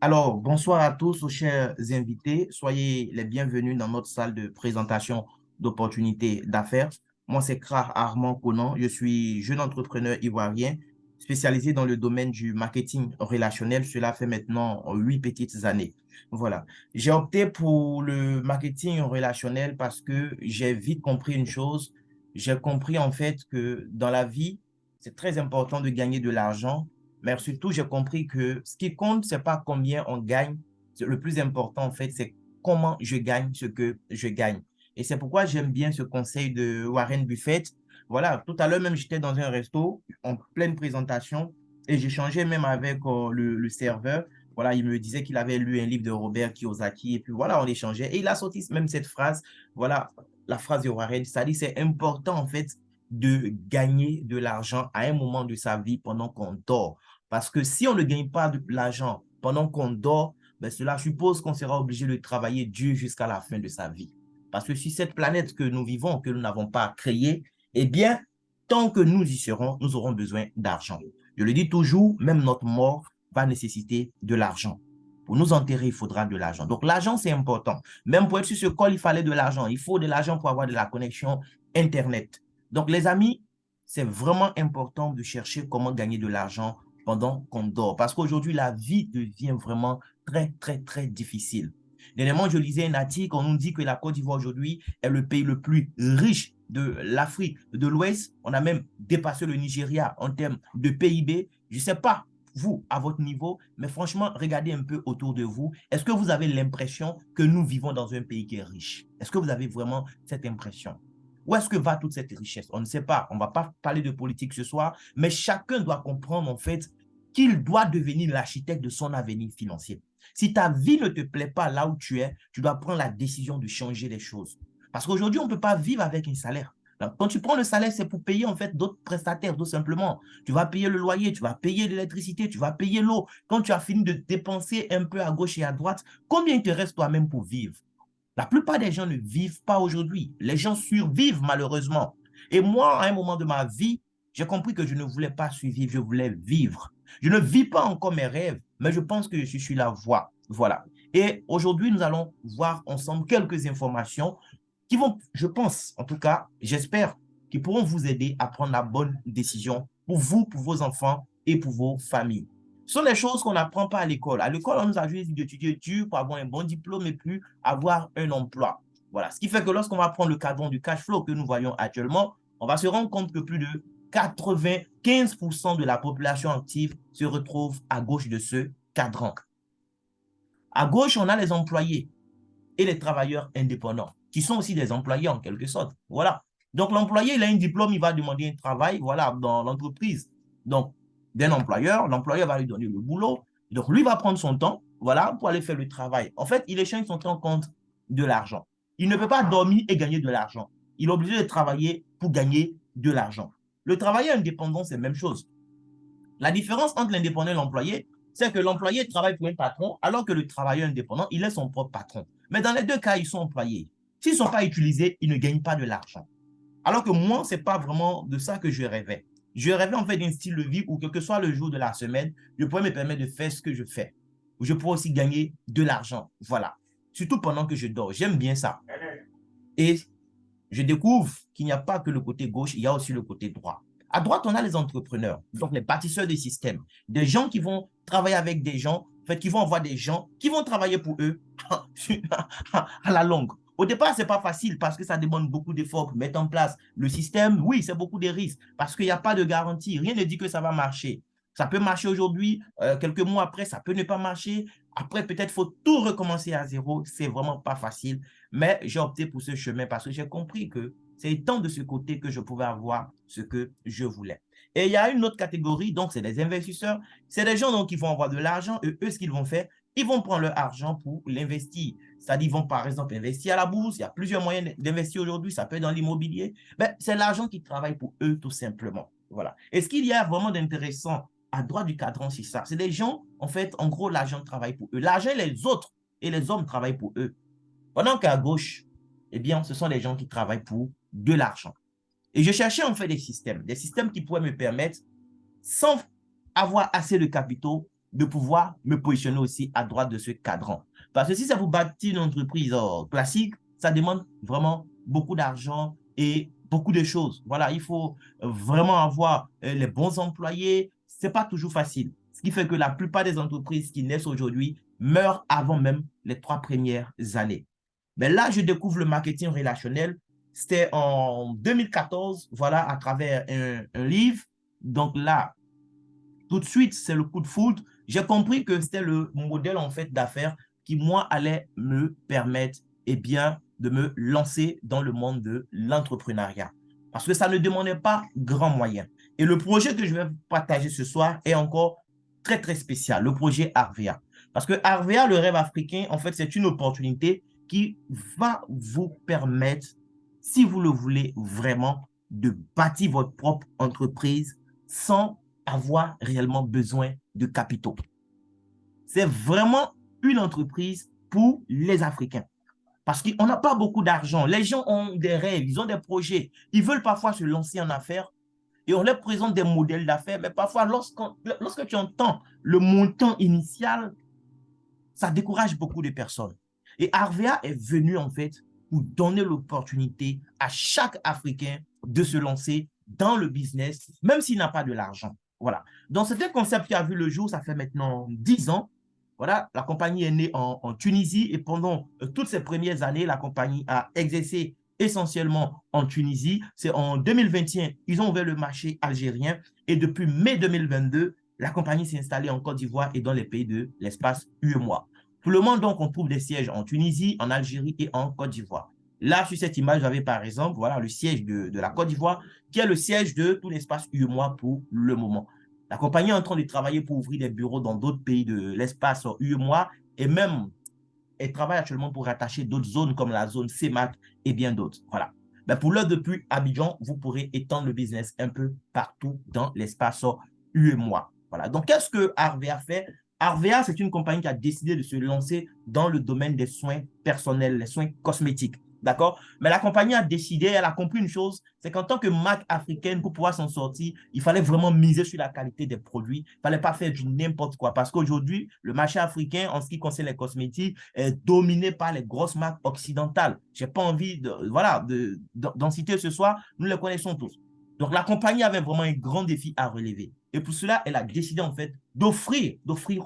Alors, bonsoir à tous, aux chers invités. Soyez les bienvenus dans notre salle de présentation d'opportunités d'affaires. Moi, c'est Kra Armand Conan. Je suis jeune entrepreneur ivoirien spécialisé dans le domaine du marketing relationnel. Cela fait maintenant 8 petites années. Voilà. J'ai opté pour le marketing relationnel parce que j'ai vite compris une chose. J'ai compris en fait que dans la vie, c'est très important de gagner de l'argent, mais surtout, j'ai compris que ce qui compte, c'est pas combien on gagne. Le plus important, en fait, c'est comment je gagne ce que je gagne. Et c'est pourquoi j'aime bien ce conseil de Warren Buffett. Voilà, tout à l'heure même, j'étais dans un resto en pleine présentation et j'échangeais même avec le serveur. Voilà, il me disait qu'il avait lu un livre de Robert Kiyosaki et puis voilà, on échangeait. Et il a sorti même cette phrase, voilà, la phrase de Warren, ça dit c'est important en fait de gagner de l'argent à un moment de sa vie pendant qu'on dort. Parce que si on ne gagne pas de l'argent pendant qu'on dort, ben cela suppose qu'on sera obligé de travailler dur jusqu'à la fin de sa vie. Parce que sur cette planète que nous vivons, que nous n'avons pas créée, eh bien, tant que nous y serons, nous aurons besoin d'argent. Je le dis toujours, même notre mort va nécessiter de l'argent. Pour nous enterrer, il faudra de l'argent. Donc, l'argent, c'est important. Même pour être sur ce col, il fallait de l'argent. Il faut de l'argent pour avoir de la connexion Internet. Donc, les amis, c'est vraiment important de chercher comment gagner de l'argent pendant qu'on dort. Parce qu'aujourd'hui, la vie devient vraiment très, très, très difficile. Dernièrement, je lisais un article, on nous dit que la Côte d'Ivoire aujourd'hui est le pays le plus riche de l'Afrique de l'Ouest. On a même dépassé le Nigeria en termes de PIB. Je ne sais pas, vous, à votre niveau, mais franchement, regardez un peu autour de vous. Est-ce que vous avez l'impression que nous vivons dans un pays qui est riche? Est-ce que vous avez vraiment cette impression? Où est-ce que va toute cette richesse? On ne sait pas. On ne va pas parler de politique ce soir, mais chacun doit comprendre en fait qu'il doit devenir l'architecte de son avenir financier. Si ta vie ne te plaît pas là où tu es, tu dois prendre la décision de changer les choses. Parce qu'aujourd'hui, on ne peut pas vivre avec un salaire. Quand tu prends le salaire, c'est pour payer en fait d'autres prestataires, tout simplement. Tu vas payer le loyer, tu vas payer l'électricité, tu vas payer l'eau. Quand tu as fini de dépenser un peu à gauche et à droite, combien il te reste toi-même pour vivre? La plupart des gens ne vivent pas aujourd'hui. Les gens survivent malheureusement. Et moi, à un moment de ma vie, j'ai compris que je ne voulais pas survivre, je voulais vivre. Je ne vis pas encore mes rêves, mais je pense que je suis sur la voie. Voilà. Et aujourd'hui, nous allons voir ensemble quelques informations qui vont, je pense, en tout cas, j'espère, qui pourront vous aider à prendre la bonne décision pour vous, pour vos enfants et pour vos familles. Ce sont les choses qu'on n'apprend pas à l'école. À l'école, on nous a juste dit d'étudier dur pour avoir un bon diplôme et puis avoir un emploi. Voilà. Ce qui fait que lorsqu'on va prendre le cadran du cash flow que nous voyons actuellement, on va se rendre compte que plus de 95% de la population active se retrouve à gauche de ce cadran. À gauche, on a les employés et les travailleurs indépendants, qui sont aussi des employés en quelque sorte. Voilà. Donc, l'employé, il a un diplôme, il va demander un travail, voilà, dans l'entreprise. Donc, d'un employeur, l'employeur va lui donner le boulot. Donc, lui va prendre son temps, voilà, pour aller faire le travail. En fait, il échange son temps contre de l'argent. Il ne peut pas dormir et gagner de l'argent. Il est obligé de travailler pour gagner de l'argent. Le travailleur indépendant, c'est la même chose. La différence entre l'indépendant et l'employé, c'est que l'employé travaille pour un patron, alors que le travailleur indépendant, il est son propre patron. Mais dans les deux cas, ils sont employés. S'ils ne sont pas utilisés, ils ne gagnent pas de l'argent. Alors que moi, ce n'est pas vraiment de ça que je rêvais. Je rêvais en fait d'un style de vie où, quel que soit le jour de la semaine, je pourrais me permettre de faire ce que je fais. Où je pourrais aussi gagner de l'argent. Voilà. Surtout pendant que je dors. J'aime bien ça. Et je découvre qu'il n'y a pas que le côté gauche, il y a aussi le côté droit. À droite, on a les entrepreneurs, donc les bâtisseurs de systèmes, des gens qui vont travailler avec des gens, en fait, qui vont avoir des gens qui vont travailler pour eux à la longue. Au départ, ce n'est pas facile parce que ça demande beaucoup d'efforts pour mettre en place le système. Oui, c'est beaucoup de risques parce qu'il n'y a pas de garantie. Rien ne dit que ça va marcher. Ça peut marcher aujourd'hui, quelques mois après, ça peut ne pas marcher. Après, peut-être faut tout recommencer à zéro. C'est vraiment pas facile. Mais j'ai opté pour ce chemin parce que j'ai compris que c'est étant de ce côté que je pouvais avoir ce que je voulais. Et il y a une autre catégorie, donc c'est des investisseurs. C'est des gens donc, qui vont avoir de l'argent. Et eux, ce qu'ils vont faire, ils vont prendre leur argent pour l'investir. C'est-à-dire, ils vont par exemple investir à la bourse. Il y a plusieurs moyens d'investir aujourd'hui. Ça peut être dans l'immobilier. Ben, c'est l'argent qui travaille pour eux, tout simplement. Voilà. Et ce qu'il y a vraiment d'intéressant à droite du cadran, c'est ça. C'est des gens, en fait, en gros, l'argent travaille pour eux. L'argent, les autres et les hommes travaillent pour eux. Pendant qu'à gauche, eh bien, ce sont des gens qui travaillent pour de l'argent. Et je cherchais en fait des systèmes qui pourraient me permettre, sans avoir assez de capitaux, de pouvoir me positionner aussi à droite de ce cadran. Parce que si ça vous bâtit une entreprise classique, ça demande vraiment beaucoup d'argent et beaucoup de choses. Voilà, il faut vraiment avoir les bons employés. Ce n'est pas toujours facile. Ce qui fait que la plupart des entreprises qui naissent aujourd'hui meurent avant même les 3 premières années. Mais là, je découvre le marketing relationnel. C'était en 2014, voilà, à travers un livre. Donc là, tout de suite, c'est le coup de foudre. J'ai compris que c'était le modèle en fait d'affaires qui, moi, allait me permettre bien, de me lancer dans le monde de l'entrepreneuriat. Parce que ça ne demandait pas grand moyen. Et le projet que je vais partager ce soir est encore très, très spécial, le projet Arvea. Parce que Arvea, le rêve africain, en fait, c'est une opportunité qui va vous permettre, si vous le voulez vraiment, de bâtir votre propre entreprise sans avoir réellement besoin de capitaux. C'est vraiment une entreprise pour les Africains. Parce qu'on n'a pas beaucoup d'argent. Les gens ont des rêves, ils ont des projets. Ils veulent parfois se lancer en affaires et on leur présente des modèles d'affaires. Mais parfois, lorsque tu entends le montant initial, ça décourage beaucoup de personnes. Et Arvea est venu en fait pour donner l'opportunité à chaque Africain de se lancer dans le business, même s'il n'a pas de l'argent. Voilà. Donc, c'est un concept qui a vu le jour, ça fait maintenant 10 ans. Voilà, la compagnie est née en Tunisie et pendant toutes ces premières années, la compagnie a exercé essentiellement en Tunisie. C'est en 2021, ils ont ouvert le marché algérien et depuis mai 2022, la compagnie s'est installée en Côte d'Ivoire et dans les pays de l'espace UEMOA. Pour le moment, donc, on trouve des sièges en Tunisie, en Algérie et en Côte d'Ivoire. Là, sur cette image, vous avez par exemple, voilà, le siège de la Côte d'Ivoire, qui est le siège de tout l'espace UEMOA pour le moment. La compagnie est en train de travailler pour ouvrir des bureaux dans d'autres pays de l'espace UEMOA et même, elle travaille actuellement pour rattacher d'autres zones comme la zone CEMAC et bien d'autres. Voilà. Mais pour l'heure, depuis Abidjan, vous pourrez étendre le business un peu partout dans l'espace UEMOA. Voilà. Donc, qu'est-ce que Arvea fait? Arvea, c'est une compagnie qui a décidé de se lancer dans le domaine des soins personnels, les soins cosmétiques. D'accord? Mais la compagnie a décidé, elle a compris une chose, c'est qu'en tant que marque africaine, pour pouvoir s'en sortir, il fallait vraiment miser sur la qualité des produits. Il ne fallait pas faire du n'importe quoi. Parce qu'aujourd'hui, le marché africain, en ce qui concerne les cosmétiques, est dominé par les grosses marques occidentales. Je n'ai pas envie d'en citer ce soir, nous les connaissons tous. Donc, la compagnie avait vraiment un grand défi à relever. Et pour cela, elle a décidé en fait d'offrir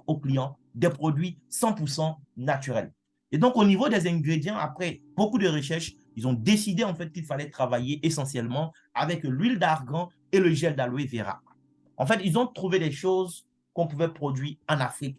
aux clients des produits 100% naturels. Et donc, au niveau des ingrédients, après beaucoup de recherches, ils ont décidé en fait qu'il fallait travailler essentiellement avec l'huile d'argan et le gel d'aloe vera. En fait, ils ont trouvé des choses qu'on pouvait produire en Afrique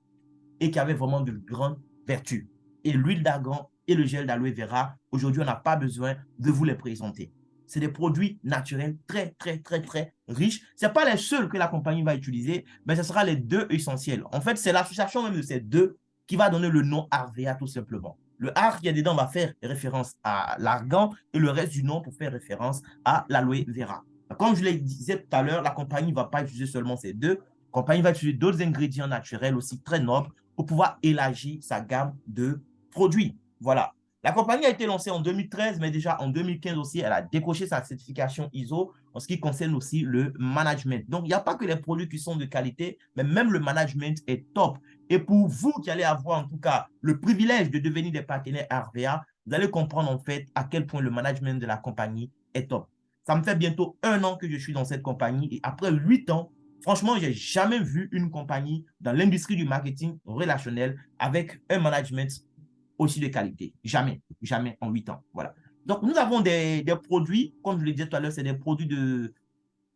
et qui avaient vraiment de grandes vertus. Et l'huile d'argan et le gel d'aloe vera, aujourd'hui, on n'a pas besoin de vous les présenter. C'est des produits naturels très, très, très, très riches. Ce n'est pas les seuls que la compagnie va utiliser, mais ce sera les deux essentiels. En fait, c'est l'association même de ces deux qui va donner le nom Arvea tout simplement. Le ar qui est dedans va faire référence à l'argan et le reste du nom pour faire référence à l'aloe vera. Comme je le disais tout à l'heure, la compagnie ne va pas utiliser seulement ces deux. La compagnie va utiliser d'autres ingrédients naturels aussi très nobles pour pouvoir élargir sa gamme de produits. Voilà. La compagnie a été lancée en 2013, mais déjà en 2015 aussi, elle a décroché sa certification ISO en ce qui concerne aussi le management. Donc, il n'y a pas que les produits qui sont de qualité, mais même le management est top. Et pour vous qui allez avoir en tout cas le privilège de devenir des partenaires Arvea, vous allez comprendre en fait à quel point le management de la compagnie est top. Ça me fait bientôt 1 an que je suis dans cette compagnie et après 8 ans, franchement, je n'ai jamais vu une compagnie dans l'industrie du marketing relationnel avec un management aussi de qualité. Jamais, jamais en 8 ans. Voilà. Donc, nous avons des produits, comme je le disais tout à l'heure, c'est des produits de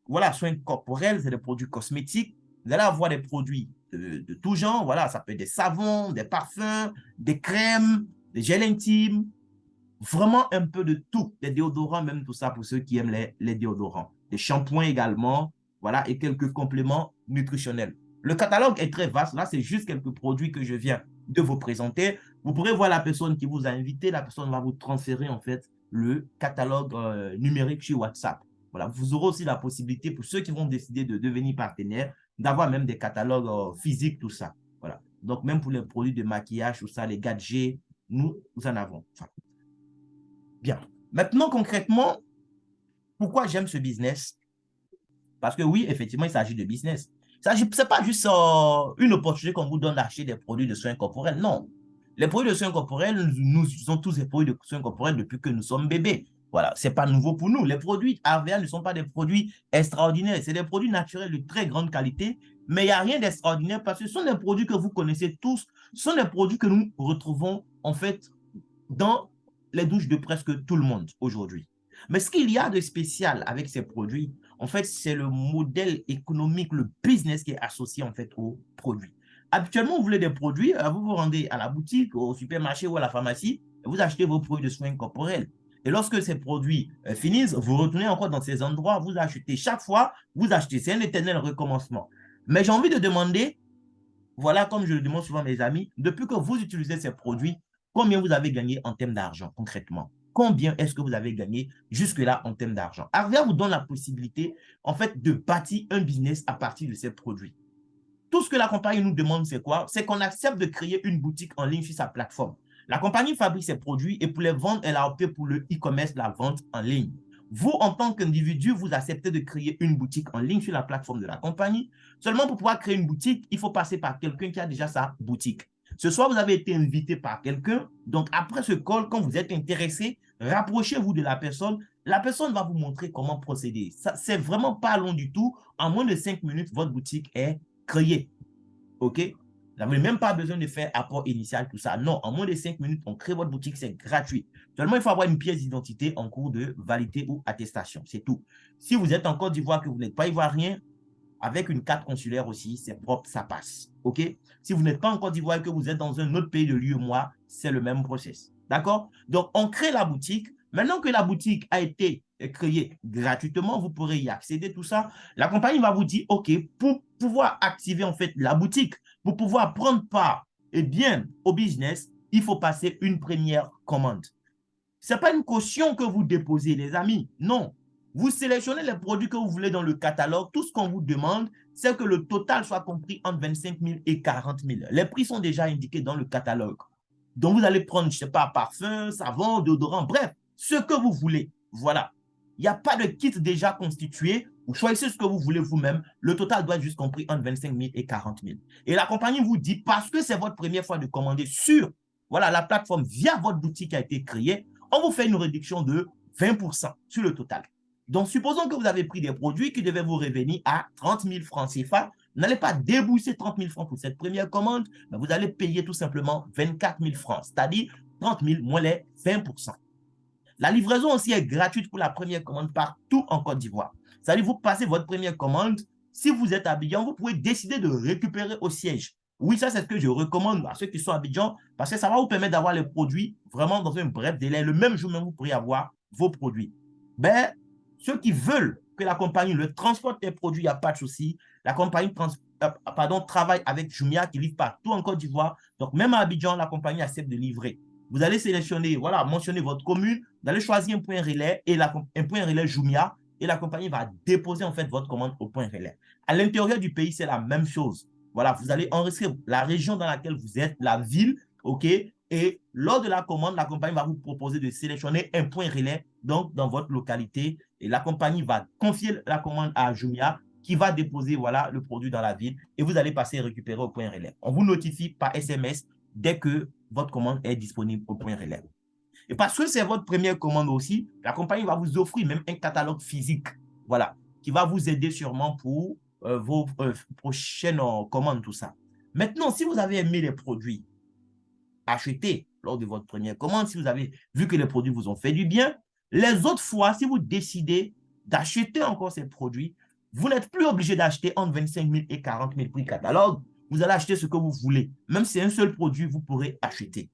voilà, soins corporels, c'est des produits cosmétiques. Vous allez avoir des produits de tout genre. Voilà, ça peut être des savons, des parfums, des crèmes, des gels intimes, vraiment un peu de tout. Des déodorants, même tout ça pour ceux qui aiment les déodorants. Des shampoings également, voilà, et quelques compléments nutritionnels. Le catalogue est très vaste. Là, c'est juste quelques produits que je viens de vous présenter. Vous pourrez voir la personne qui vous a invité. La personne va vous transférer en fait le catalogue numérique sur WhatsApp. Voilà, vous aurez aussi la possibilité pour ceux qui vont décider de devenir partenaires d'avoir même des catalogues physiques, tout ça. Voilà. Donc, même pour les produits de maquillage, tout ça, les gadgets, nous en avons. Enfin, bien. Maintenant, concrètement, pourquoi j'aime ce business? Parce que oui, effectivement, il s'agit de business. Ce n'est pas juste une opportunité qu'on vous donne d'acheter des produits de soins corporels. Non. Les produits de soins corporels, nous utilisons tous ces produits de soins corporels depuis que nous sommes bébés. Voilà, ce n'est pas nouveau pour nous. Les produits Harvia ne sont pas des produits extraordinaires. C'est des produits naturels de très grande qualité, mais il n'y a rien d'extraordinaire parce que ce sont des produits que vous connaissez tous. Ce sont des produits que nous retrouvons en fait dans les douches de presque tout le monde aujourd'hui. Mais ce qu'il y a de spécial avec ces produits, en fait, c'est le modèle économique, le business qui est associé en fait aux produits. Habituellement, vous voulez des produits, vous vous rendez à la boutique, au supermarché ou à la pharmacie, et vous achetez vos produits de soins corporels. Et lorsque ces produits finissent, vous retournez encore dans ces endroits, vous achetez. Chaque fois, vous achetez. C'est un éternel recommencement. Mais j'ai envie de demander, voilà, comme je le demande souvent à mes amis, depuis que vous utilisez ces produits, combien vous avez gagné en termes d'argent concrètement? Combien est-ce que vous avez gagné jusque-là en termes d'argent? Arvia vous donne la possibilité, en fait, de bâtir un business à partir de ces produits. Tout ce que la compagnie nous demande, c'est quoi? C'est qu'on accepte de créer une boutique en ligne sur sa plateforme. La compagnie fabrique ses produits et pour les vendre, elle a opté pour le e-commerce, la vente en ligne. Vous, en tant qu'individu, vous acceptez de créer une boutique en ligne sur la plateforme de la compagnie. Seulement, pour pouvoir créer une boutique, il faut passer par quelqu'un qui a déjà sa boutique. Ce soir, vous avez été invité par quelqu'un. Donc, après ce call, quand vous êtes intéressé, rapprochez-vous de la personne. La personne va vous montrer comment procéder. C'est vraiment pas long du tout. En moins de 5 minutes, votre boutique est créée. OK? Vous n'avez même pas besoin de faire apport initial, tout ça. Non, en moins de 5 minutes, on crée votre boutique, c'est gratuit. Seulement, il faut avoir une pièce d'identité en cours de validité ou attestation. C'est tout. Si vous êtes en Côte d'Ivoire, que vous n'êtes pas ivoirien, avec une carte consulaire aussi, c'est propre, ça passe. OK? Si vous n'êtes pas en Côte d'Ivoire et que vous êtes dans un autre pays de l'UEMOA, c'est le même process. D'accord? Donc, on crée la boutique. Maintenant que la boutique a été créée gratuitement, vous pourrez y accéder, tout ça. La compagnie va vous dire, OK, pour pouvoir activer en fait la boutique, pour pouvoir prendre part au business, il faut passer une première commande. Ce n'est pas une caution que vous déposez, les amis. Non. Vous sélectionnez les produits que vous voulez dans le catalogue. Tout ce qu'on vous demande, c'est que le total soit compris entre 25 000 et 40 000. Les prix sont déjà indiqués dans le catalogue. Donc, vous allez prendre, je ne sais pas, parfum, savon, déodorant, bref, ce que vous voulez. Voilà. Il n'y a pas de kit déjà constitué. Vous choisissez ce que vous voulez vous-même. Le total doit être juste compris entre 25 000 et 40 000. Et la compagnie vous dit, parce que c'est votre première fois de commander sur la plateforme via votre boutique qui a été créée, on vous fait une réduction de 20% sur le total. Donc, supposons que vous avez pris des produits qui devaient vous revenir à 30 000 francs CFA. Vous n'allez pas débourser 30 000 francs pour cette première commande, mais vous allez payer tout simplement 24 000 francs, c'est-à-dire 30 000 moins les 20%. La livraison aussi est gratuite pour la première commande partout en Côte d'Ivoire. C'est-à-dire vous passez votre première commande. Si vous êtes à Abidjan, vous pouvez décider de récupérer au siège. Oui, ça, c'est ce que je recommande à ceux qui sont à Abidjan parce que ça va vous permettre d'avoir les produits vraiment dans un bref délai. Le même jour même, vous pourrez avoir vos produits. Ben, ceux qui veulent que la compagnie le transporte les produits, il n'y a pas de souci. La compagnie travaille avec Jumia qui livre partout en Côte d'Ivoire. Donc, même à Abidjan, la compagnie accepte de livrer. Vous allez sélectionner, mentionner votre commune, vous allez choisir un point relais et un point relais Jumia et la compagnie va déposer en fait votre commande au point relais. À l'intérieur du pays, c'est la même chose. Voilà, vous allez enregistrer la région dans laquelle vous êtes, la ville, OK? Et lors de la commande, la compagnie va vous proposer de sélectionner un point relais, donc dans votre localité. Et la compagnie va confier la commande à Jumia qui va déposer le produit dans la ville et vous allez passer et récupérer au point relais. On vous notifie par SMS dès que votre commande est disponible au point relais. Et parce que c'est votre première commande aussi, la compagnie va vous offrir même un catalogue physique, qui va vous aider sûrement pour vos prochaines commandes, tout ça. Maintenant, si vous avez aimé les produits achetés lors de votre première commande, si vous avez vu que les produits vous ont fait du bien, les autres fois, si vous décidez d'acheter encore ces produits, vous n'êtes plus obligé d'acheter entre 25 000 et 40 000 prix catalogue. Vous allez acheter ce que vous voulez. Même si c'est un seul produit, vous pourrez acheter.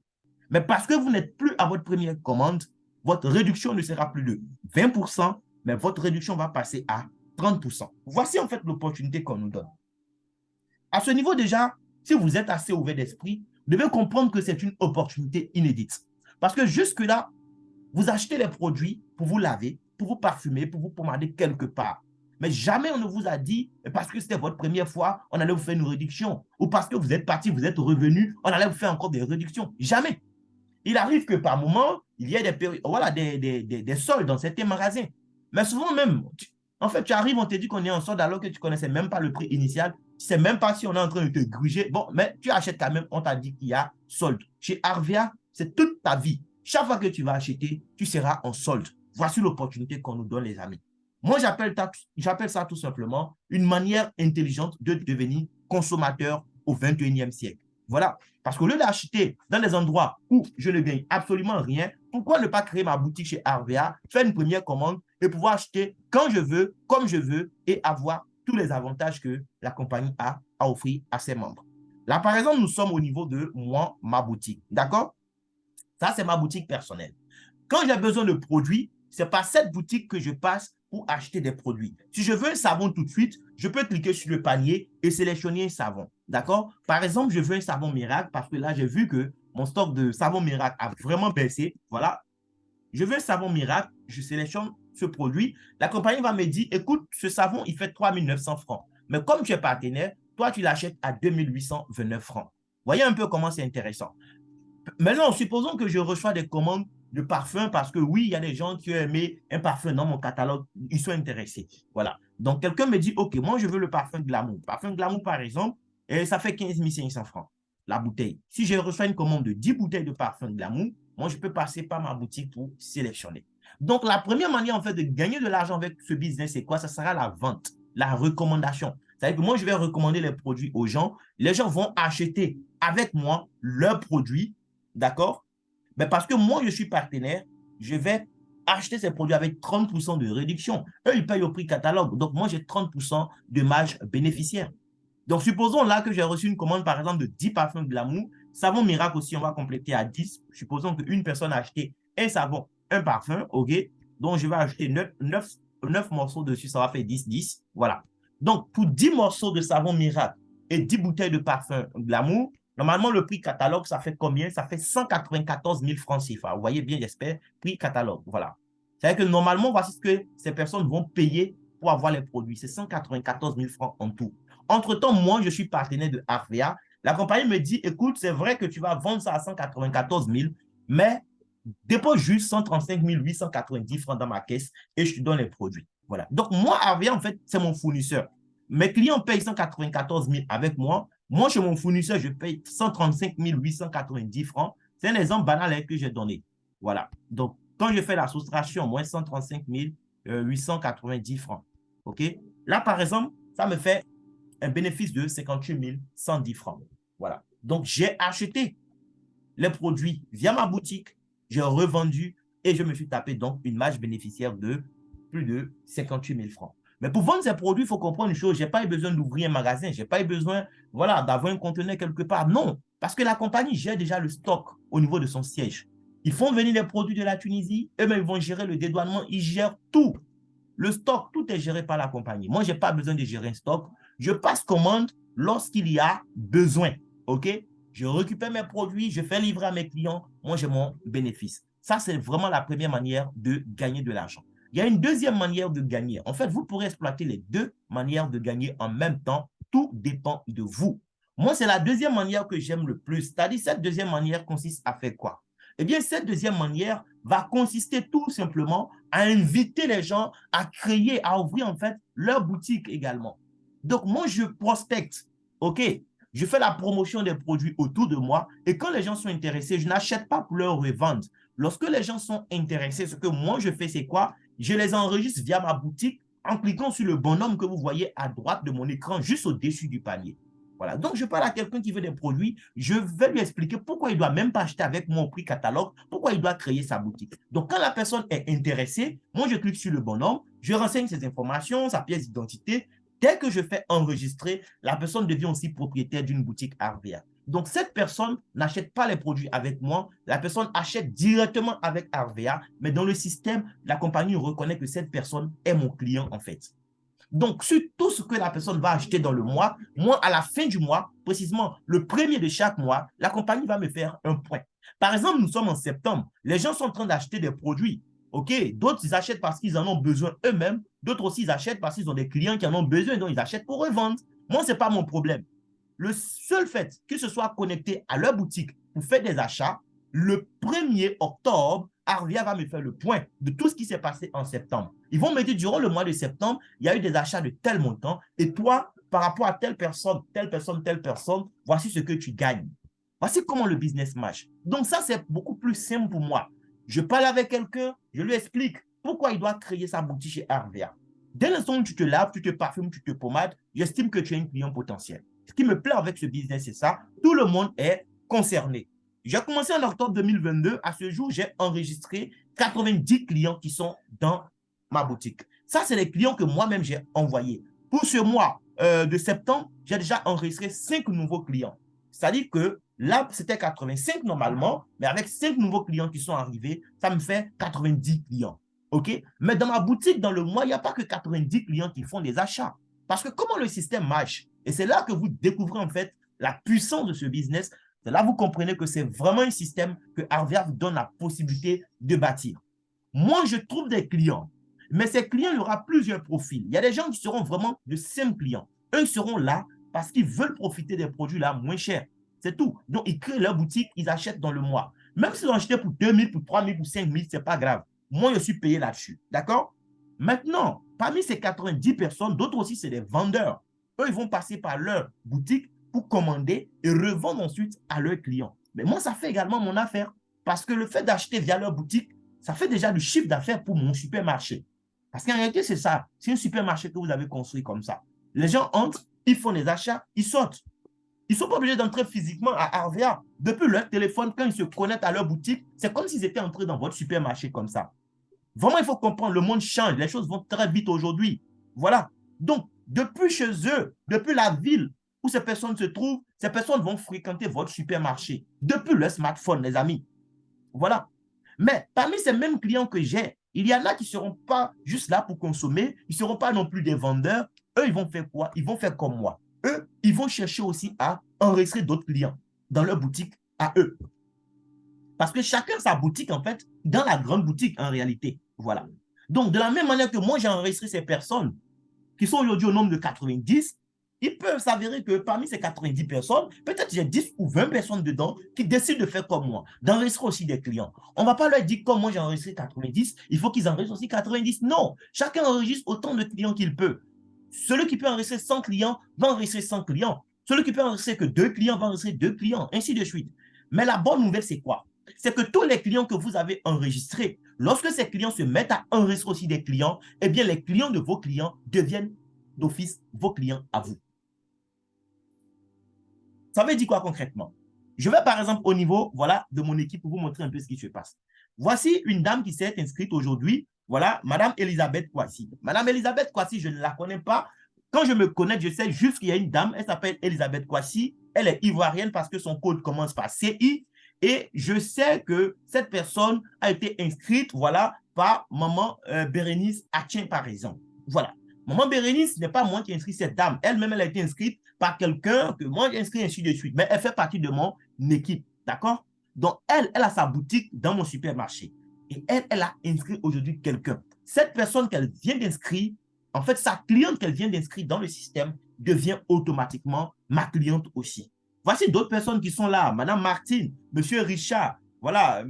Mais parce que vous n'êtes plus à votre première commande, votre réduction ne sera plus de 20%, mais votre réduction va passer à 30%. Voici en fait l'opportunité qu'on nous donne. À ce niveau déjà, si vous êtes assez ouvert d'esprit, vous devez comprendre que c'est une opportunité inédite. Parce que jusque-là, vous achetez les produits pour vous laver, pour vous parfumer, pour vous pommader quelque part. Mais jamais on ne vous a dit, parce que c'était votre première fois, on allait vous faire une réduction. Ou parce que vous êtes parti, vous êtes revenu, on allait vous faire encore des réductions. Jamais. Il arrive que par moment, il y ait des soldes dans certains magasins. Mais souvent même, En fait, tu arrives, on te dit qu'on est en solde alors que tu ne connaissais même pas le prix initial. Tu ne sais même pas si on est en train de te gruger. Bon, mais tu achètes quand même, on t'a dit qu'il y a solde. Chez Arvia, c'est toute ta vie. Chaque fois que tu vas acheter, tu seras en solde. Voici l'opportunité qu'on nous donne, les amis. Moi, j'appelle ça tout simplement une manière intelligente de devenir consommateur au 21e siècle. Voilà. Parce qu'au lieu d'acheter dans des endroits où je ne gagne absolument rien, pourquoi ne pas créer ma boutique chez RVA, faire une première commande et pouvoir acheter quand je veux, comme je veux et avoir tous les avantages que la compagnie a à offrir à ses membres. Là, par exemple, nous sommes au niveau de moi, ma boutique. D'accord? Ça, c'est ma boutique personnelle. Quand j'ai besoin de produits, ce n'est pas cette boutique que je passe pour acheter des produits. Si je veux un savon tout de suite, je peux cliquer sur le panier et sélectionner un savon. D'accord? Par exemple, je veux un savon miracle parce que là, j'ai vu que mon stock de savon miracle a vraiment baissé. Voilà. Je veux un savon miracle, je sélectionne ce produit. La compagnie va me dire, écoute, ce savon, il fait 3 900 francs. Mais comme tu es partenaire, toi, tu l'achètes à 2 829 francs. Voyez un peu comment c'est intéressant. Maintenant, supposons que je reçois des commandes de parfums parce que oui, il y a des gens qui ont aimé un parfum dans mon catalogue, ils sont intéressés. Voilà. Donc, quelqu'un me dit, OK, moi, je veux le parfum Glamour. Parfum Glamour, par exemple, et ça fait 15 500 francs, la bouteille. Si je reçois une commande de 10 bouteilles de parfum Glamour, moi, je peux passer par ma boutique pour sélectionner. Donc, la première manière, en fait, de gagner de l'argent avec ce business, c'est quoi? Ça sera la vente, la recommandation. C'est-à-dire que moi, je vais recommander les produits aux gens. Les gens vont acheter avec moi leurs produits. D'accord? Mais parce que moi, je suis partenaire, je vais acheter ces produits avec 30% de réduction. Eux, ils payent au prix catalogue. Donc, moi, j'ai 30% de marge bénéficiaire. Donc, supposons là que j'ai reçu une commande, par exemple, de 10 parfums Glamour. Savon miracle aussi, on va compléter à 10. Supposons qu'une personne a acheté un savon, un parfum, OK? Donc, je vais acheter 9 morceaux dessus, ça va faire 10, 10. Voilà. Donc, pour 10 morceaux de savon miracle et 10 bouteilles de parfum Glamour, normalement, le prix catalogue, ça fait combien? Ça fait 194 000 francs CFA. Vous voyez bien, j'espère, prix catalogue. Voilà. C'est-à-dire que normalement, voici ce que ces personnes vont payer pour avoir les produits. C'est 194 000 francs en tout. Entre-temps, moi, je suis partenaire de Arvea. La compagnie me dit, écoute, c'est vrai que tu vas vendre ça à 194 000, mais dépose juste 135 890 francs dans ma caisse et je te donne les produits. Voilà. Donc, moi, Arvea, en fait, c'est mon fournisseur. Mes clients payent 194 000 avec moi. Moi, chez mon fournisseur, je paye 135 890 francs. C'est un exemple banal que j'ai donné. Voilà. Donc, quand je fais la soustraction, moins 135 890 francs. OK? Là, par exemple, ça me fait un bénéfice de 58 110 francs. Voilà. Donc, j'ai acheté les produits via ma boutique, j'ai revendu et je me suis tapé donc une marge bénéficiaire de plus de 58 000 francs. Mais pour vendre ces produits, il faut comprendre une chose, je n'ai pas eu besoin d'ouvrir un magasin, je n'ai pas eu besoin voilà, d'avoir un conteneur quelque part. Non, parce que la compagnie gère déjà le stock au niveau de son siège. Ils font venir les produits de la Tunisie, eux-mêmes ils vont gérer le dédouanement, ils gèrent tout. Le stock, tout est géré par la compagnie. Moi, je n'ai pas besoin de gérer un stock. Je passe commande lorsqu'il y a besoin. OK? Je récupère mes produits, je fais livrer à mes clients. Moi, j'ai mon bénéfice. Ça, c'est vraiment la première manière de gagner de l'argent. Il y a une deuxième manière de gagner. En fait, vous pourrez exploiter les deux manières de gagner en même temps. Tout dépend de vous. Moi, c'est la deuxième manière que j'aime le plus. C'est-à-dire, cette deuxième manière consiste à faire quoi? Eh bien, cette deuxième manière va consister tout simplement à inviter les gens à créer, à ouvrir en fait leur boutique également. Donc, moi, je prospecte, OK? Je fais la promotion des produits autour de moi et quand les gens sont intéressés, je n'achète pas pour leur revendre. Lorsque les gens sont intéressés, ce que moi, je fais, c'est quoi? Je les enregistre via ma boutique en cliquant sur le bonhomme que vous voyez à droite de mon écran, juste au-dessus du panier. Voilà. Donc, je parle à quelqu'un qui veut des produits, je vais lui expliquer pourquoi il ne doit même pas acheter avec mon prix catalogue, pourquoi il doit créer sa boutique. Donc, quand la personne est intéressée, moi, je clique sur le bonhomme, je renseigne ses informations, sa pièce d'identité. Dès que je fais enregistrer, la personne devient aussi propriétaire d'une boutique Arvea. Donc, cette personne n'achète pas les produits avec moi, la personne achète directement avec Arvea, mais dans le système, la compagnie reconnaît que cette personne est mon client en fait. Donc, sur tout ce que la personne va acheter dans le mois, moi, à la fin du mois, précisément le premier de chaque mois, la compagnie va me faire un point. Par exemple, nous sommes en septembre. Les gens sont en train d'acheter des produits. OK? D'autres, ils achètent parce qu'ils en ont besoin eux-mêmes. D'autres aussi, ils achètent parce qu'ils ont des clients qui en ont besoin, donc ils achètent pour revendre. Moi, ce n'est pas mon problème. Le seul fait que ce soit connecté à leur boutique pour faire des achats, le 1er octobre, Arvia va me faire le point de tout ce qui s'est passé en septembre. Ils vont me dire, durant le mois de septembre, il y a eu des achats de tel montant, et toi, par rapport à telle personne, voici ce que tu gagnes. Voici comment le business marche. Donc ça, c'est beaucoup plus simple pour moi. Je parle avec quelqu'un, je lui explique pourquoi il doit créer sa boutique chez Arvia. Dès l'instant où tu te laves, tu te parfumes, tu te pommades, j'estime que tu es un client potentiel. Ce qui me plaît avec ce business, c'est ça. Tout le monde est concerné. J'ai commencé en octobre 2022. À ce jour, j'ai enregistré 90 clients qui sont dans ma boutique. Ça, c'est les clients que moi-même j'ai envoyés. Pour ce mois de septembre, j'ai déjà enregistré 5 nouveaux clients. C'est-à-dire que là, c'était 85 normalement, mais avec 5 nouveaux clients qui sont arrivés, ça me fait 90 clients. OK? Mais dans ma boutique, dans le mois, il n'y a pas que 90 clients qui font des achats. Parce que comment le système marche? Et c'est là que vous découvrez en fait la puissance de ce business. C'est là que vous comprenez que c'est vraiment un système que Arvia vous donne la possibilité de bâtir. Moi, je trouve des clients, mais ces clients, il y aura plusieurs profils. Il y a des gens qui seront vraiment de simples clients. Eux, ils seront là parce qu'ils veulent profiter des produits là moins chers. C'est tout. Donc, ils créent leur boutique, ils achètent dans le mois. Même s'ils ont acheté pour 2 000, pour 3 000, pour 5 000, ce n'est pas grave. Moi, je suis payé là-dessus. D'accord? Maintenant, parmi ces 90 personnes, d'autres aussi, c'est des vendeurs. Eux, ils vont passer par leur boutique pour commander et revendre ensuite à leurs clients. Mais moi, ça fait également mon affaire. Parce que le fait d'acheter via leur boutique, ça fait déjà du chiffre d'affaires pour mon supermarché. Parce qu'en réalité, c'est ça. C'est un supermarché que vous avez construit comme ça. Les gens entrent, ils font des achats, ils sortent. Ils ne sont pas obligés d'entrer physiquement à Arvia. Depuis leur téléphone, quand ils se connectent à leur boutique, c'est comme s'ils étaient entrés dans votre supermarché comme ça. Vraiment, il faut comprendre, le monde change. Les choses vont très vite aujourd'hui. Voilà. Donc, depuis chez eux, depuis la ville où ces personnes se trouvent, ces personnes vont fréquenter votre supermarché. Depuis le smartphone, les amis. Voilà. Mais parmi ces mêmes clients que j'ai, il y en a qui ne seront pas juste là pour consommer. Ils ne seront pas non plus des vendeurs. Eux, ils vont faire quoi? Ils vont faire comme moi. Eux, ils vont chercher aussi à enregistrer d'autres clients dans leur boutique à eux. Parce que chacun a sa boutique, en fait, dans la grande boutique, en réalité. Voilà. Donc, de la même manière que moi, j'ai enregistré ces personnes qui sont aujourd'hui au nombre de 90, il peut s'avérer que parmi ces 90 personnes, peut-être j'ai 10 ou 20 personnes dedans qui décident de faire comme moi, d'enregistrer aussi des clients. On ne va pas leur dire, comme moi j'ai enregistré 90, il faut qu'ils enregistrent aussi 90. Non, chacun enregistre autant de clients qu'il peut. Celui qui peut enregistrer 100 clients va enregistrer 100 clients. Celui qui peut enregistrer que 2 clients va enregistrer 2 clients, ainsi de suite. Mais la bonne nouvelle, c'est quoi? C'est que tous les clients que vous avez enregistrés, lorsque ces clients se mettent à enregistrer aussi des clients, eh bien, les clients de vos clients deviennent d'office vos clients à vous. Ça veut dire quoi concrètement? Je vais par exemple au niveau voilà, de mon équipe pour vous montrer un peu ce qui se passe. Voici une dame qui s'est inscrite aujourd'hui. Voilà, Madame Elisabeth Kouassi. Madame Elisabeth Kouassi, je ne la connais pas. Quand je me connais, je sais juste qu'il y a une dame, elle s'appelle Elisabeth Kouassi. Elle est ivoirienne parce que son code commence par CI. Et je sais que cette personne a été inscrite, voilà, par maman Bérénice Atien, par exemple. Voilà. Maman Bérénice, ce n'est pas moi qui ai inscrit cette dame. Elle-même, elle a été inscrite par quelqu'un que moi j'ai inscrit ainsi de suite. Mais elle fait partie de mon équipe. D'accord? Donc, elle a sa boutique dans mon supermarché. Et elle a inscrit aujourd'hui quelqu'un. Cette personne qu'elle vient d'inscrire, en fait, sa cliente qu'elle vient d'inscrire dans le système devient automatiquement ma cliente aussi. Voici d'autres personnes qui sont là. Madame Martine, Monsieur Richard, voilà,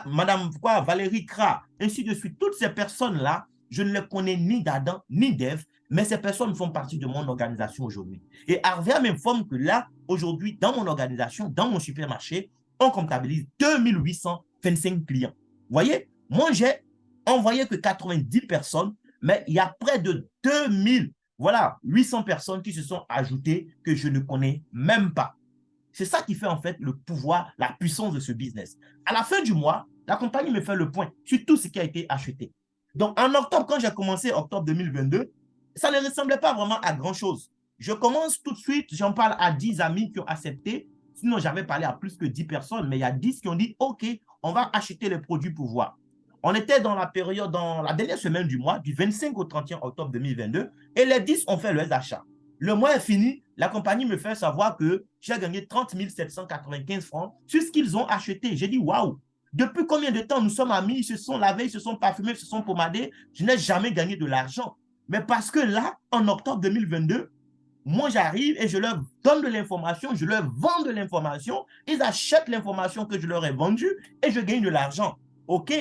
Madame quoi, Valérie Kra, ainsi de suite. Toutes ces personnes-là, je ne les connais ni d'Adam ni d'Ève, mais ces personnes font partie de mon organisation aujourd'hui. Et Arvia m'informe que là, aujourd'hui, dans mon organisation, dans mon supermarché, on comptabilise 2825 clients. Vous voyez, moi, j'ai envoyé que 90 personnes, mais il y a près de 2000, voilà, 800 personnes qui se sont ajoutées que je ne connais même pas. C'est ça qui fait en fait le pouvoir, la puissance de ce business. À la fin du mois, la compagnie me fait le point sur tout ce qui a été acheté. Donc, en octobre, quand j'ai commencé, octobre 2022, ça ne ressemblait pas vraiment à grand-chose. Je commence tout de suite, j'en parle à 10 amis qui ont accepté. Sinon, j'avais parlé à plus que 10 personnes, mais il y a 10 qui ont dit, OK, on va acheter les produits pour voir. On était dans la période, dans la dernière semaine du mois, du 25 au 31 octobre 2022, et les 10 ont fait leurs achats. Le mois est fini, la compagnie me fait savoir que j'ai gagné 30 795 francs sur ce qu'ils ont acheté. J'ai dit, waouh! Depuis combien de temps nous sommes amis, ils se sont lavés, ils se sont parfumés, ils se sont pommadés. Je n'ai jamais gagné de l'argent. Mais parce que là, en octobre 2022, moi, j'arrive et je leur donne de l'information, je leur vends de l'information, ils achètent l'information que je leur ai vendue et je gagne de l'argent. OK.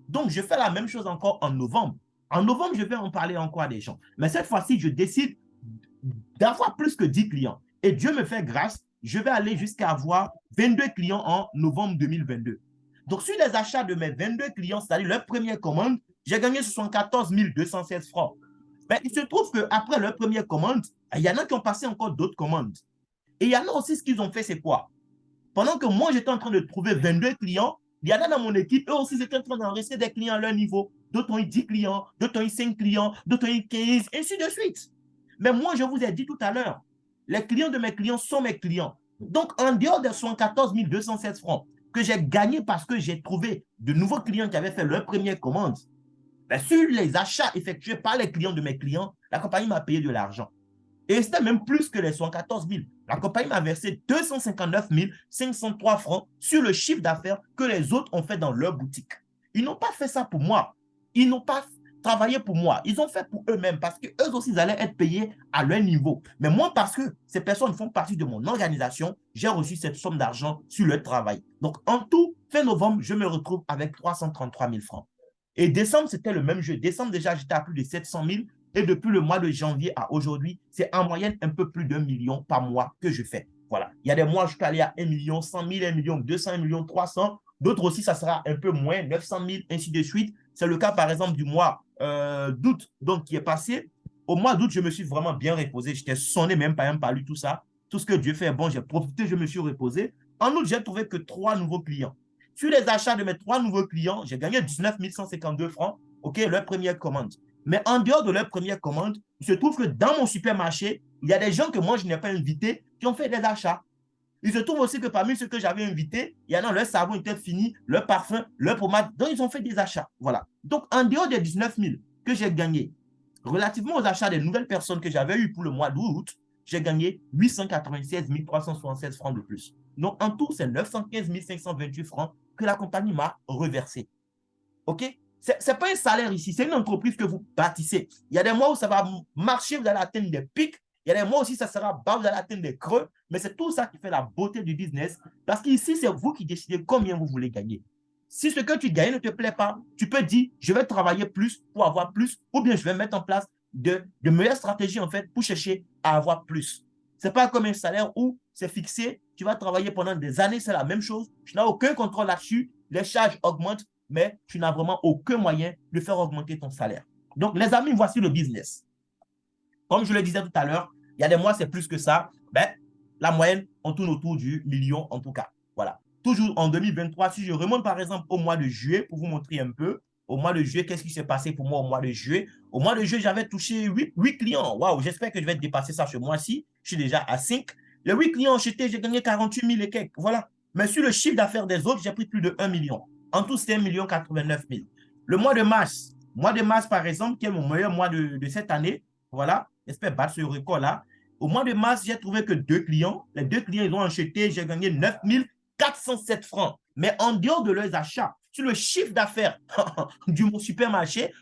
Donc, je fais la même chose encore en novembre. En novembre, je vais en parler encore à des gens. Mais cette fois-ci, je décide d'avoir plus que 10 clients. Et Dieu me fait grâce, je vais aller jusqu'à avoir 22 clients en novembre 2022. Donc, sur les achats de mes 22 clients, c'est-à-dire leur première commande, j'ai gagné 74 216 francs. Mais il se trouve qu'après leur première commande, il y en a qui ont passé encore d'autres commandes. Et il y en a aussi, ce qu'ils ont fait, c'est quoi? Pendant que moi, j'étais en train de trouver 22 clients, il y en a dans mon équipe, eux aussi, étaient en train d'enregistrer des clients à leur niveau. D'autres ont eu 10 clients, d'autres ont eu 5 clients, d'autres ont eu 15, ainsi de suite. Mais moi, je vous ai dit tout à l'heure, les clients de mes clients sont mes clients. Donc, en dehors des 74 216 francs que j'ai gagné parce que j'ai trouvé de nouveaux clients qui avaient fait leur première commande, ben, sur les achats effectués par les clients de mes clients, la compagnie m'a payé de l'argent. Et c'était même plus que les 114 000. La compagnie m'a versé 259 503 francs sur le chiffre d'affaires que les autres ont fait dans leur boutique. Ils n'ont pas fait ça pour moi. Ils n'ont pas travaillé pour moi. Ils ont fait pour eux-mêmes parce qu'eux aussi, ils allaient être payés à leur niveau. Mais moi, parce que ces personnes font partie de mon organisation, j'ai reçu cette somme d'argent sur leur travail. Donc, en tout, fin novembre, je me retrouve avec 333 000 francs. Et décembre, c'était le même jeu. Décembre, déjà, j'étais à plus de 700 000. Et depuis le mois de janvier à aujourd'hui, c'est en moyenne un peu plus d'1 million par mois que je fais. Voilà. Il y a des mois, je peux aller à 1 million, 100 000, 1 million 200, 1 million 300. D'autres aussi, ça sera un peu moins, 900 000, ainsi de suite. C'est le cas, par exemple, du mois d'août, donc qui est passé. Au mois d'août, je me suis vraiment bien reposé. J'étais sonné même pas lu tout ça. Tout ce que Dieu fait est bon, j'ai profité, je me suis reposé. En août, j'ai trouvé que 3 nouveaux clients. Sur les achats de mes 3 nouveaux clients, j'ai gagné 19 152 francs. OK, leur première commande. Mais en dehors de leur première commande, il se trouve que dans mon supermarché, il y a des gens que moi, je n'ai pas invités qui ont fait des achats. Il se trouve aussi que parmi ceux que j'avais invités, il y en a, leur savon était fini, leur parfum, leur pommade, donc ils ont fait des achats. Voilà. Donc, en dehors des 19 000 que j'ai gagnés, relativement aux achats des nouvelles personnes que j'avais eues pour le mois d'août, j'ai gagné 896 376 francs de plus. Donc, en tout, c'est 915 528 francs que la compagnie m'a reversé. OK? Ce n'est pas un salaire ici, c'est une entreprise que vous bâtissez. Il y a des mois où ça va marcher, vous allez atteindre des pics. Il y a des mois aussi, ça sera bas, vous allez atteindre des creux. Mais c'est tout ça qui fait la beauté du business. Parce qu'ici, c'est vous qui décidez combien vous voulez gagner. Si ce que tu gagnes ne te plaît pas, tu peux dire, je vais travailler plus pour avoir plus, ou bien je vais mettre en place de meilleures stratégies, en fait, pour chercher à avoir plus. Ce n'est pas comme un salaire où c'est fixé, tu vas travailler pendant des années, c'est la même chose. Tu n'as aucun contrôle là-dessus, les charges augmentent, mais tu n'as vraiment aucun moyen de faire augmenter ton salaire. Donc, les amis, voici le business. Comme je le disais tout à l'heure, il y a des mois, c'est plus que ça. Ben, la moyenne, on tourne autour du million en tout cas. Voilà. Toujours en 2023, si je remonte par exemple au mois de juillet, pour vous montrer un peu, au mois de juillet, qu'est-ce qui s'est passé pour moi au mois de juillet? Au mois de juillet, j'avais touché 8 clients. Waouh, j'espère que je vais dépasser ça ce mois-ci. Je suis déjà à 5. Les 8 clients achetés, j'ai gagné 48 000 et quelques. Voilà. Mais sur le chiffre d'affaires des autres, j'ai pris plus de 1 million. En tout, c'était 1 89 000. Le mois de mars, par exemple, qui est mon meilleur mois de cette année, voilà, j'espère battre ce record-là. Au mois de mars, j'ai trouvé que 2 clients. Les 2 clients, ils ont acheté, j'ai gagné 9 407 francs. Mais en dehors de leurs achats, sur le chiffre d'affaires du supermarché,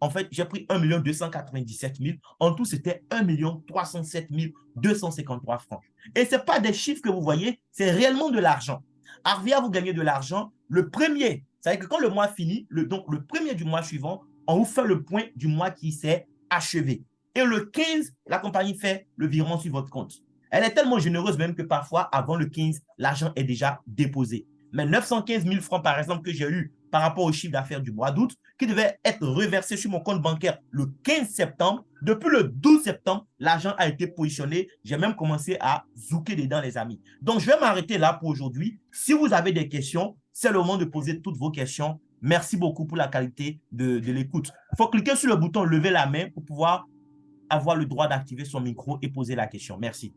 en fait, j'ai pris 1 297 000. En tout, c'était 1 307 253 francs. Et ce n'est pas des chiffres que vous voyez, c'est réellement de l'argent. Arvia, vous gagnez de l'argent. Le premier, c'est-à-dire que quand le mois finit, donc le premier du mois suivant, on vous fait le point du mois qui s'est achevé. Et le 15, la compagnie fait le virement sur votre compte. Elle est tellement généreuse même que parfois, avant le 15, l'argent est déjà déposé. Mais 915 000 francs, par exemple, que j'ai eu par rapport au chiffre d'affaires du mois d'août, qui devait être reversé sur mon compte bancaire le 15 septembre. Depuis le 12 septembre, l'argent a été positionné. J'ai même commencé à zouker dedans, les amis. Donc, je vais m'arrêter là pour aujourd'hui. Si vous avez des questions, c'est le moment de poser toutes vos questions. Merci beaucoup pour la qualité de l'écoute. Il faut cliquer sur le bouton « Lever la main » pour pouvoir avoir le droit d'activer son micro et poser la question. Merci.